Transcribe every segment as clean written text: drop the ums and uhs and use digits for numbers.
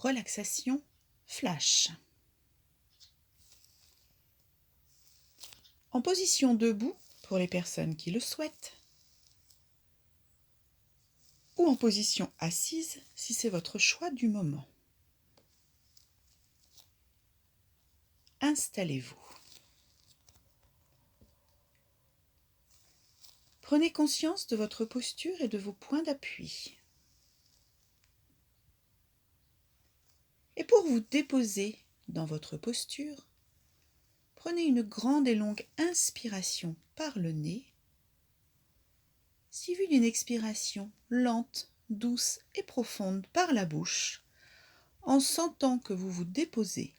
relaxation flash. En position debout pour les personnes qui le souhaitent, ou en position assise si c'est votre choix du moment. Installez-vous. Prenez conscience de votre posture et de vos points d'appui. Et pour vous déposer dans votre posture, prenez une grande et longue inspiration par le nez, suivie d'une expiration lente, douce et profonde par la bouche, en sentant que vous vous déposez,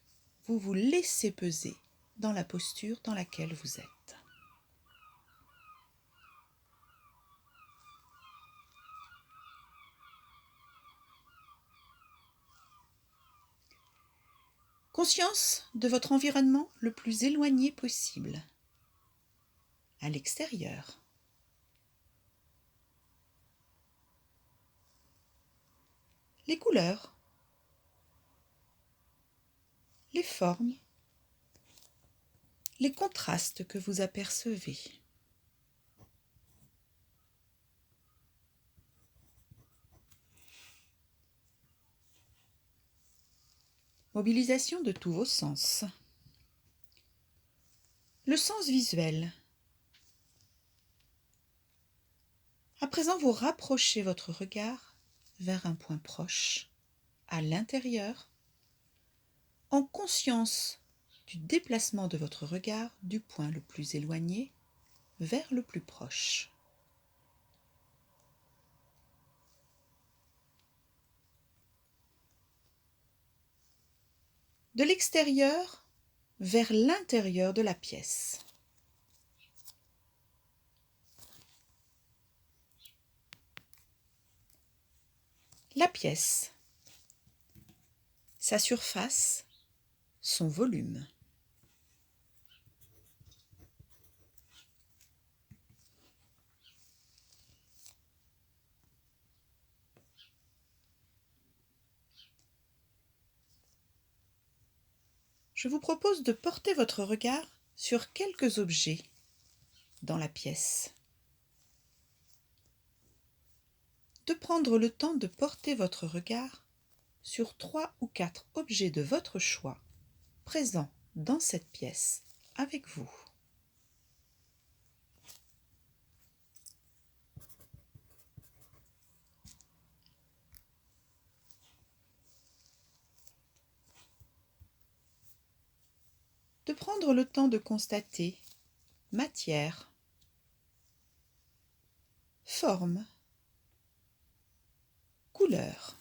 vous vous laissez peser dans la posture dans laquelle vous êtes. Conscience de votre environnement le plus éloigné possible, à l'extérieur. Les couleurs, les formes, les contrastes que vous apercevez. Mobilisation de tous vos sens. Le sens visuel. À présent, vous rapprochez votre regard vers un point proche, à l'intérieur, en conscience du déplacement de votre regard du point le plus éloigné vers le plus proche. De l'extérieur vers l'intérieur de la pièce. La pièce, sa surface, son volume. Je vous propose de porter votre regard sur quelques objets dans la pièce. De prendre le temps de porter votre regard sur 3 ou 4 objets de votre choix présents dans cette pièce avec vous. De prendre le temps de constater matière, forme, couleur.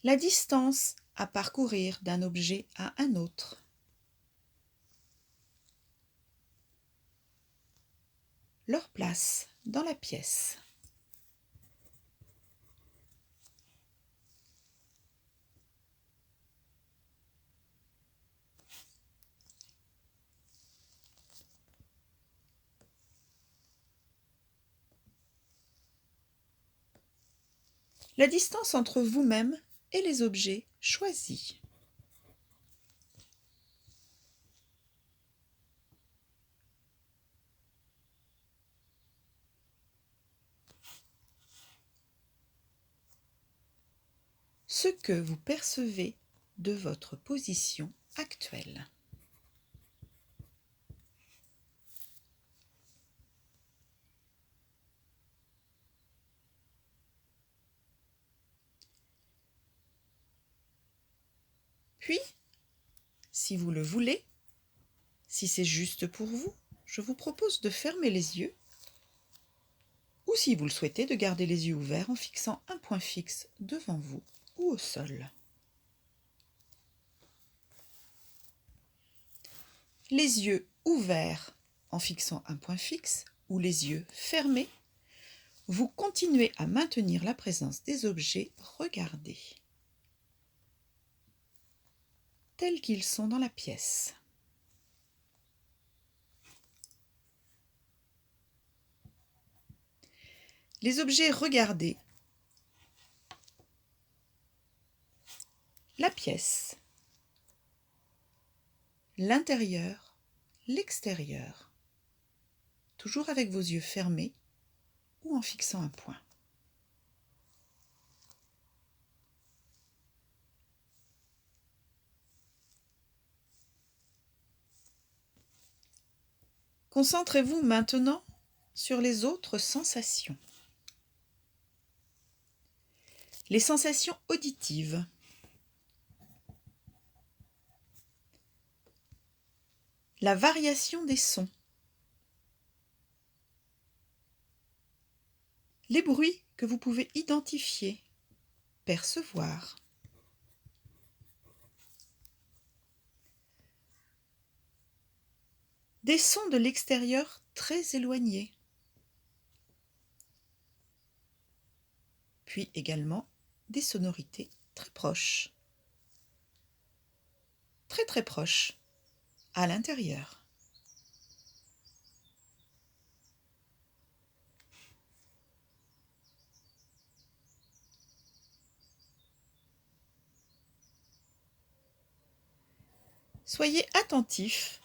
La distance à parcourir d'un objet à un autre. Leur place dans la pièce. La distance entre vous-même et les objets choisis. Ce que vous percevez de votre position actuelle. Puis, si vous le voulez, si c'est juste pour vous, je vous propose de fermer les yeux ou si vous le souhaitez, de garder les yeux ouverts en fixant un point fixe devant vous ou au sol. Les yeux ouverts en fixant un point fixe ou les yeux fermés, vous continuez à maintenir la présence des objets regardés, tels qu'ils sont dans la pièce. les objets regardés, la pièce, l'intérieur, l'extérieur, toujours avec vos yeux fermés ou en fixant un point. Concentrez-vous maintenant sur les autres sensations. Les sensations auditives. La variation des sons. Les bruits que vous pouvez identifier, percevoir. Des sons de l'extérieur très éloignés. Puis également des sonorités très proches. Très très proches, à l'intérieur. Soyez attentifs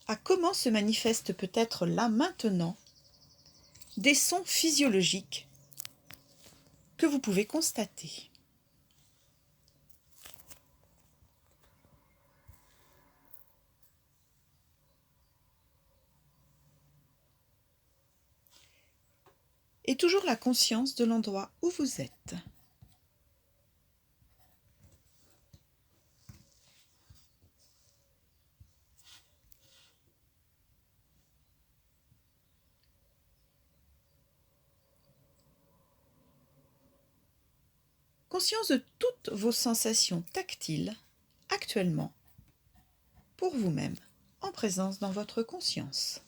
à comment se manifestent peut-être là maintenant des sons physiologiques que vous pouvez constater. Et toujours la conscience de l'endroit où vous êtes. Conscience de toutes vos sensations tactiles actuellement pour vous-même, en présence dans votre conscience.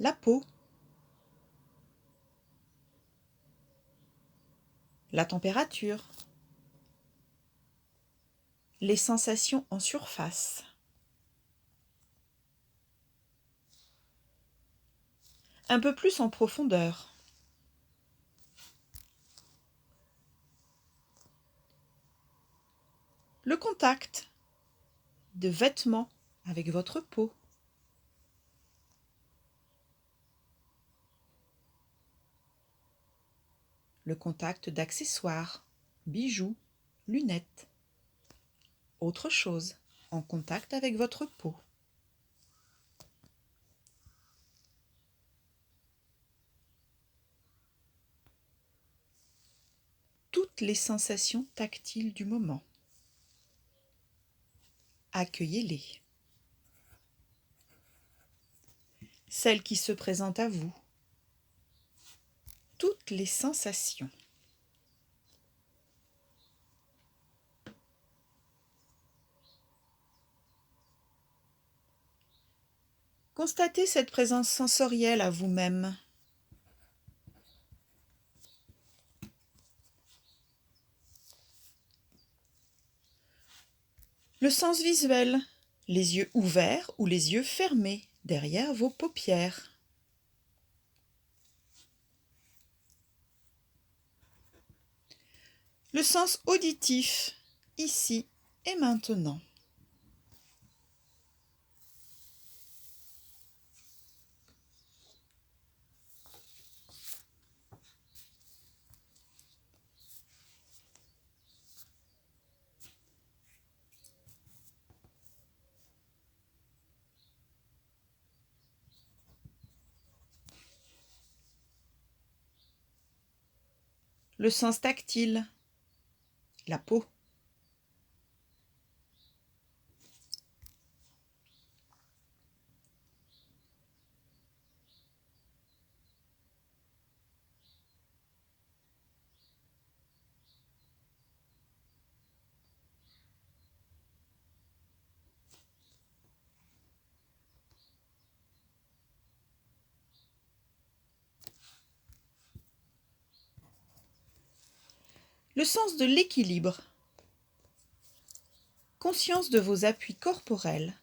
La peau, la température, les sensations en surface, un peu plus en profondeur. Le contact de vêtements avec votre peau. Le contact d'accessoires, bijoux, lunettes. Autre chose, en contact avec votre peau. Toutes les sensations tactiles du moment. Accueillez-les. Celles qui se présentent à vous. Toutes les sensations. Constatez cette présence sensorielle à vous-même. Le sens visuel, les yeux ouverts ou les yeux fermés derrière vos paupières. Le sens auditif, ici et maintenant. Le sens tactile, la peau. Le sens de l'équilibre. Conscience de vos appuis corporels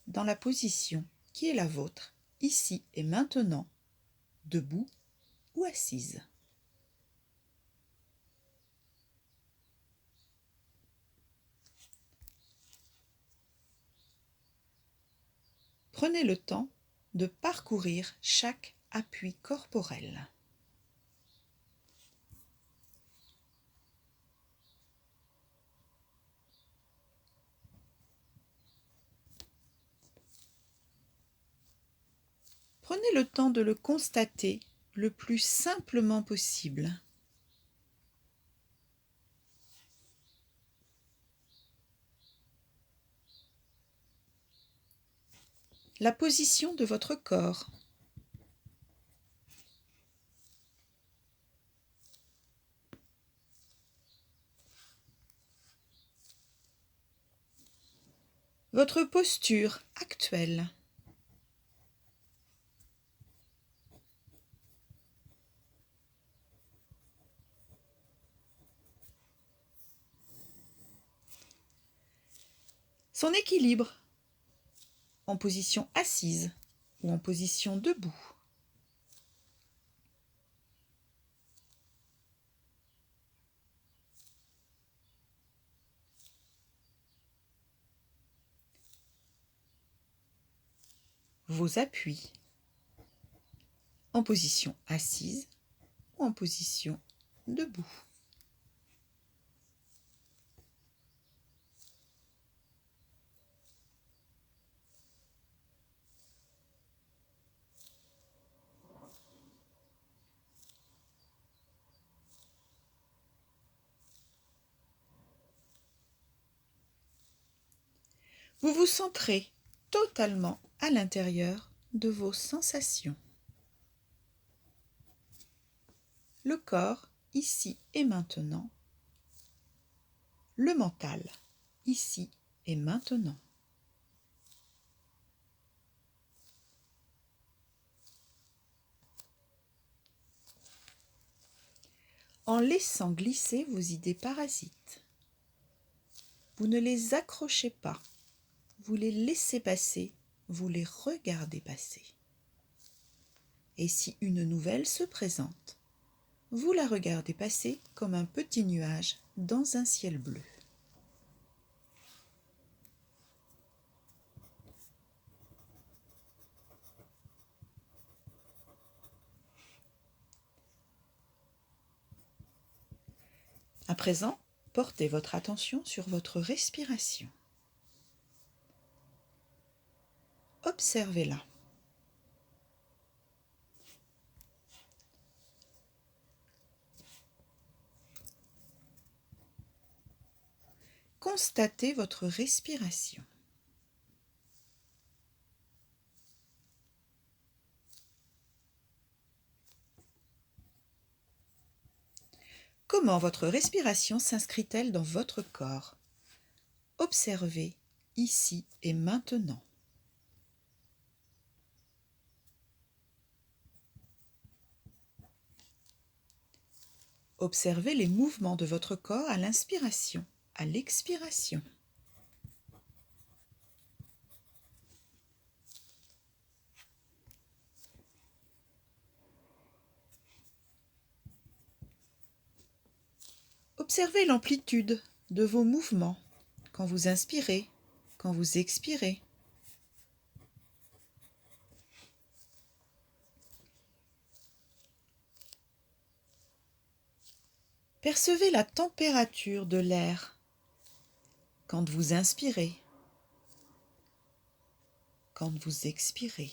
dans la position qui est la vôtre, ici et maintenant, debout ou assise. Prenez le temps de parcourir chaque appui corporel. Prenez le temps de le constater le plus simplement possible. La position de votre corps. Votre posture actuelle. Son équilibre en position assise ou en position debout. Vos appuis en position assise ou en position debout. Vous vous centrez totalement à l'intérieur de vos sensations. Le corps, ici et maintenant. Le mental, ici et maintenant. En laissant glisser vos idées parasites. Vous ne les accrochez pas, vous les laissez passer, vous les regardez passer. Et si une nouvelle se présente, vous la regardez passer comme un petit nuage dans un ciel bleu. À présent, portez votre attention sur votre respiration. Observez-la. Constatez votre respiration. Comment votre respiration s'inscrit-elle dans votre corps? Observez ici et maintenant. Observez les mouvements de votre corps à l'inspiration, à l'expiration. Observez l'amplitude de vos mouvements quand vous inspirez, quand vous expirez. Percevez la température de l'air quand vous inspirez, quand vous expirez.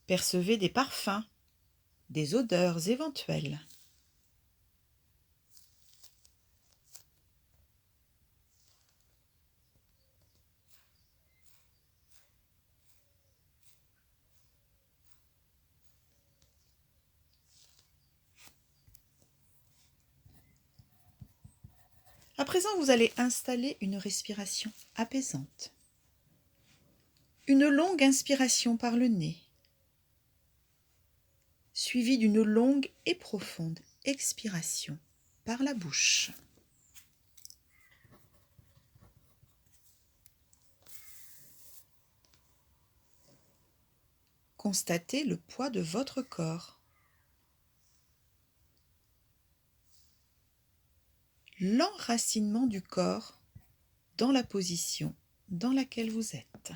Percevez des parfums, des odeurs éventuelles. À présent, vous allez installer une respiration apaisante. Une longue inspiration par le nez, suivie d'une longue et profonde expiration par la bouche. Constatez le poids de votre corps. L'enracinement du corps dans la position dans laquelle vous êtes.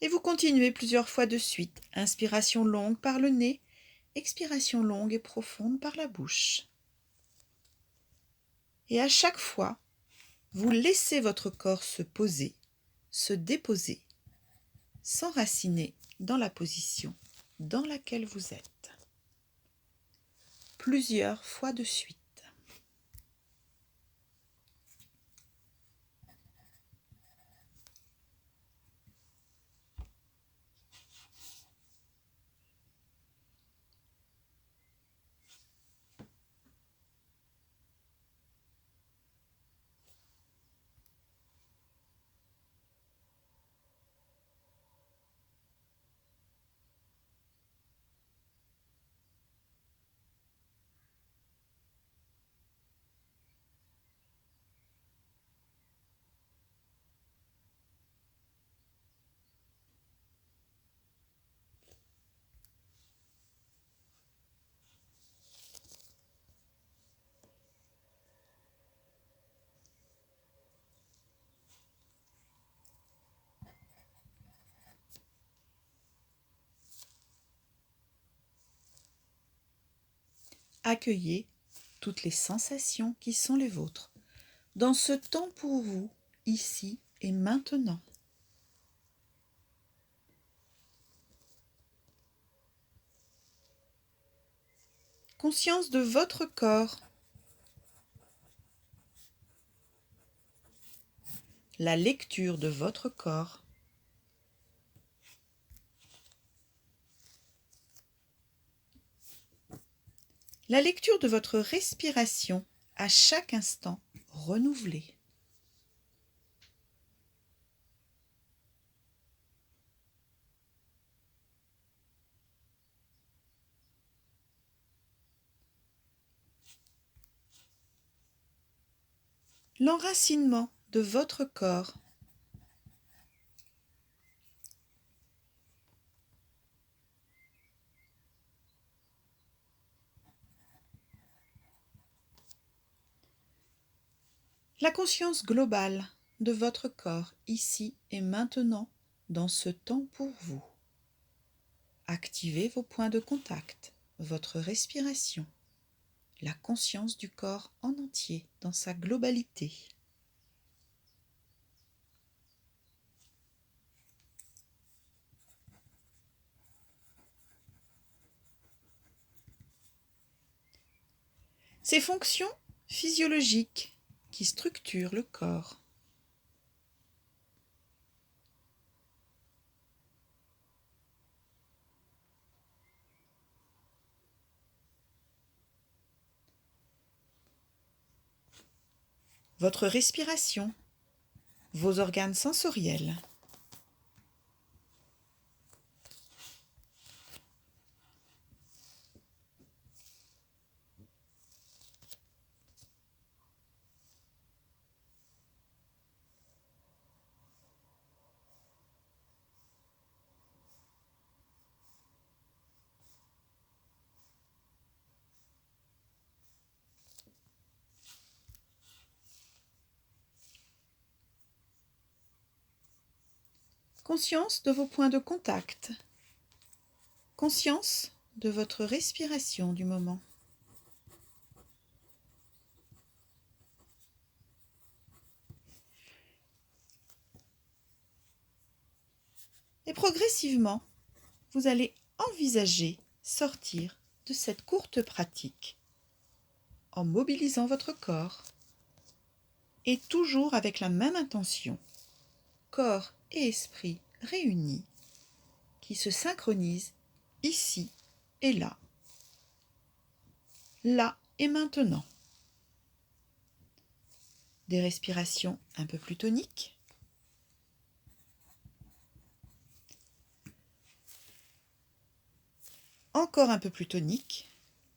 Et vous continuez plusieurs fois de suite. Inspiration longue par le nez, expiration longue et profonde par la bouche. Et à chaque fois, vous laissez votre corps se poser, se déposer, s'enraciner dans la position dans laquelle vous êtes. Plusieurs fois de suite. Accueillez toutes les sensations qui sont les vôtres dans ce temps pour vous, ici et maintenant. Conscience de votre corps, la lecture de votre corps, la lecture de votre respiration à chaque instant renouvelée. L'enracinement de votre corps, la conscience globale de votre corps ici et maintenant dans ce temps pour vous. Activez vos points de contact, votre respiration, la conscience du corps en entier dans sa globalité. Ces fonctions physiologiques qui structurent le corps. Votre respiration, vos organes sensoriels. Conscience de vos points de contact. Conscience de votre respiration du moment. Et progressivement, vous allez envisager sortir de cette courte pratique en mobilisant votre corps et toujours avec la même intention, corps et esprit réunis, qui se synchronisent ici et là et maintenant. Des respirations un peu plus toniques, Encore un peu plus tonique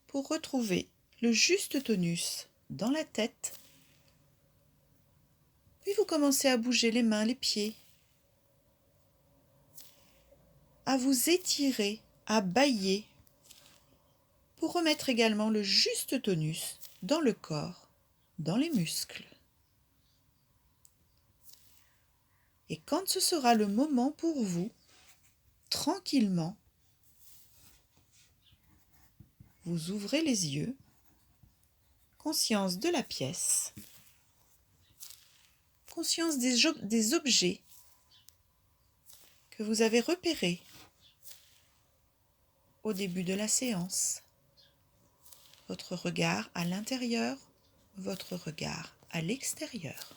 pour retrouver le juste tonus dans la tête. Puis vous commencez à bouger les mains, les pieds, à vous étirer, à bâiller pour remettre également le juste tonus dans le corps, dans les muscles. Et quand ce sera le moment pour vous, tranquillement, vous ouvrez les yeux, conscience de la pièce, conscience des objets que vous avez repérés au début de la séance. Votre regard à l'intérieur, votre regard à l'extérieur.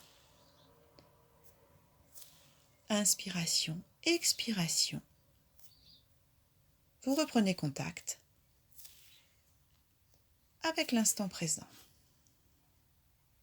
Inspiration, expiration. Vous reprenez contact avec l'instant présent.